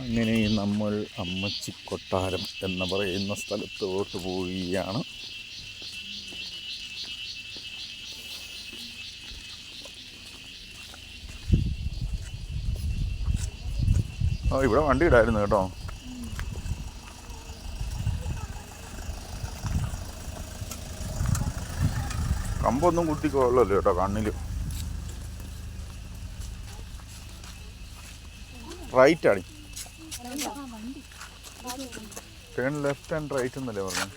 അങ്ങനെ നമ്മൾ അമ്മച്ചി കൊട്ടാരം എന്ന് പറയുന്ന സ്ഥലത്തോട്ട് പോവുകയാണ്. ഇവിടെ വണ്ടി ഇടായിരുന്നു കേട്ടോ. കമ്പൊന്നും കുത്തിക്കൊള്ളല്ലോ കേട്ടോ കണ്ണിൽ. റൈറ്റ് ആണ്, ടേൺ ലെഫ്റ്റ് ആൻഡ് റൈറ്റ് എന്നല്ലേ പറഞ്ഞു.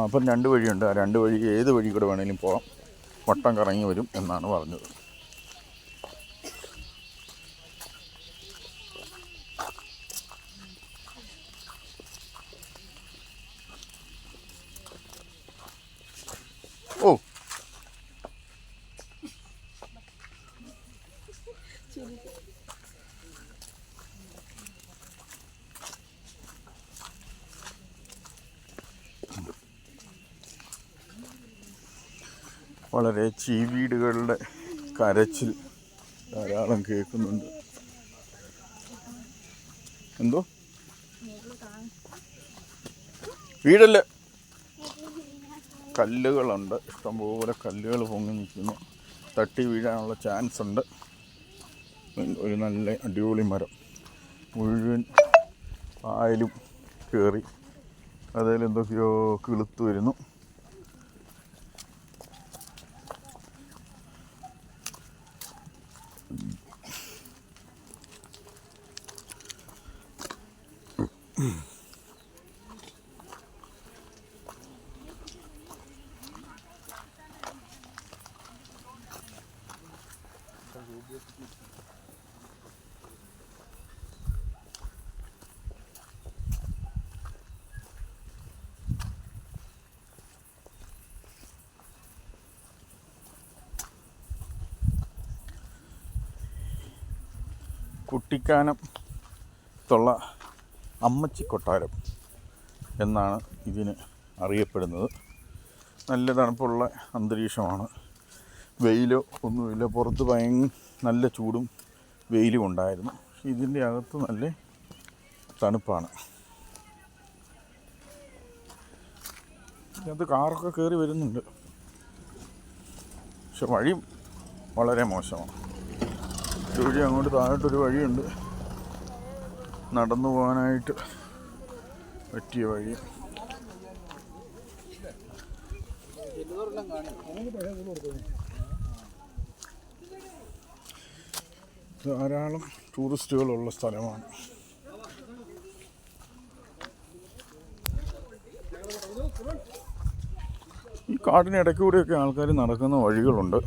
അപ്പം 2 വഴിയുണ്ട്. ആ 2 വഴി ഏത് വഴി കൂടെ വേണമെങ്കിലും പോകാം. വട്ടം കറങ്ങി വരും എന്നാണ് പറഞ്ഞത്. ഓ വളരെ ചീവീടുകളുടെ കരച്ചിൽ ധാരാളം കേൾക്കുന്നുണ്ട്. എന്തോ വീടല്ലേ, കല്ലുകളുണ്ട്, ഇഷ്ടംപോലെ കല്ലുകൾ പൊങ്ങി നിൽക്കുന്നു. തട്ടി വീഴാനുള്ള ചാൻസ് ഉണ്ട്. ഒരു നല്ല അടിപൊളി മരം മുഴുവൻ ആയാലും കയറി അതിലെന്തൊക്കെയോ കിളുത്തു വരുന്നു. കുട്ടിക്കാനത്തുള്ള അമ്മച്ചി കൊട്ടാരം എന്നാണ് ഇതിന് അറിയപ്പെടുന്നത്. നല്ല തണുപ്പുള്ള അന്തരീക്ഷമാണ്. വെയിലോ ഒന്നുമില്ല. പുറത്ത് നല്ല ചൂടും വെയിലും ഉണ്ടായിരുന്നു. ഇതിൻ്റെ അകത്ത് നല്ല തണുപ്പാണ്. ഇതിനകത്ത് കാറൊക്കെ കയറി വരുന്നുണ്ട്. പക്ഷെ വഴി വളരെ മോശമാണ്. വഴി അങ്ങോട്ട് താഴോട്ടൊരു വഴിയുണ്ട്, നടന്നു പോകാനായിട്ട് പറ്റിയ വഴി. ധാരാളം ടൂറിസ്റ്റുകളുള്ള സ്ഥലമാണ്. ഈ കാടിനിടയ്ക്ക് കൂടെയൊക്കെ ആൾക്കാർ നടക്കുന്ന വഴികളുണ്ട്.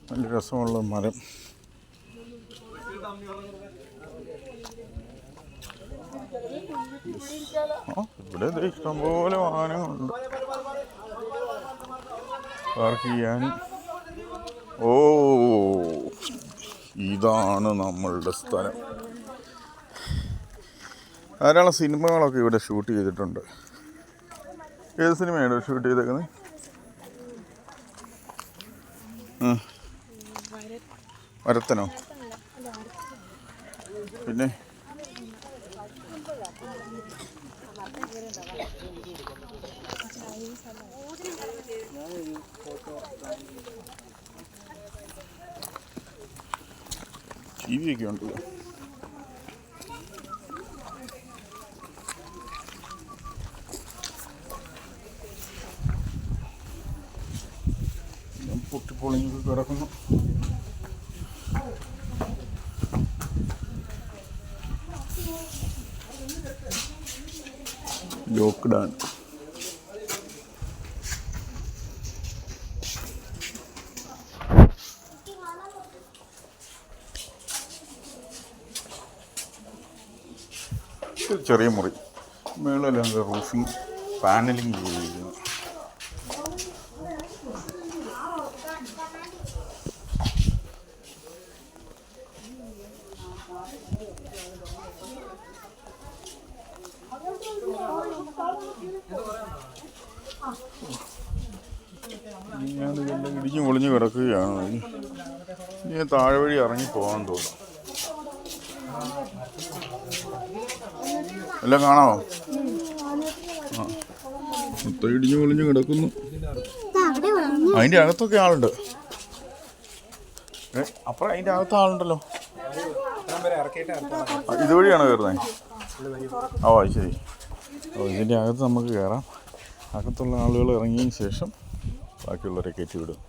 നല്ല രസമുള്ള മരം. ഇവിടെ ഇഷ്ടംപോലെ വാഹനങ്ങളുണ്ട് പാർക്ക് ചെയ്യാനും. ഓ, ഇതാണ് നമ്മളുടെ സ്ഥലം. ധാരാളം സിനിമകളൊക്കെ ഇവിടെ ഷൂട്ട് ചെയ്തിട്ടുണ്ട്. ഏത് സിനിമയാണ് ഷൂട്ട് ചെയ്തേക്കുന്നത്? വരത്തനോ? പിന്നെ ടി വി ഒക്കെ ഉണ്ടല്ലോ. പൊട്ടിപ്പൊളിഞ്ഞൊക്കെ കിടക്കുന്നു. ലോക്ക്ഡൗൺ. ചെറിയ മുറി, മേളെല്ലാം റൂഫിങ് പാനലിങ് ചെയ്തിരിക്കുന്നു. ഇതെല്ലാം ഇടിഞ്ഞു പൊളിഞ്ഞ് കിടക്കുകയാണ്. ഇനി താഴെ വഴി ഇറങ്ങി പോകാൻ തോന്നുന്നു. എല്ലാം കാണാമോ? ആ, മൊത്തം ഇടിഞ്ഞു പൊളിഞ്ഞ് കിടക്കുന്നു. അതിൻ്റെ അകത്തൊക്കെ ആളുണ്ട്. അപ്പുറം അതിൻ്റെ അകത്ത് ആളുണ്ടല്ലോ. ഇതുവഴിയാണോ കയറുന്നത്? ഓ ശരി. ഓ, ഇതിൻ്റെ അകത്ത് നമുക്ക് കയറാം. അകത്തുള്ള ആളുകൾ ഇറങ്ങിയതിന് ശേഷം ബാക്കിയുള്ളവരെ കയറ്റി വിടും.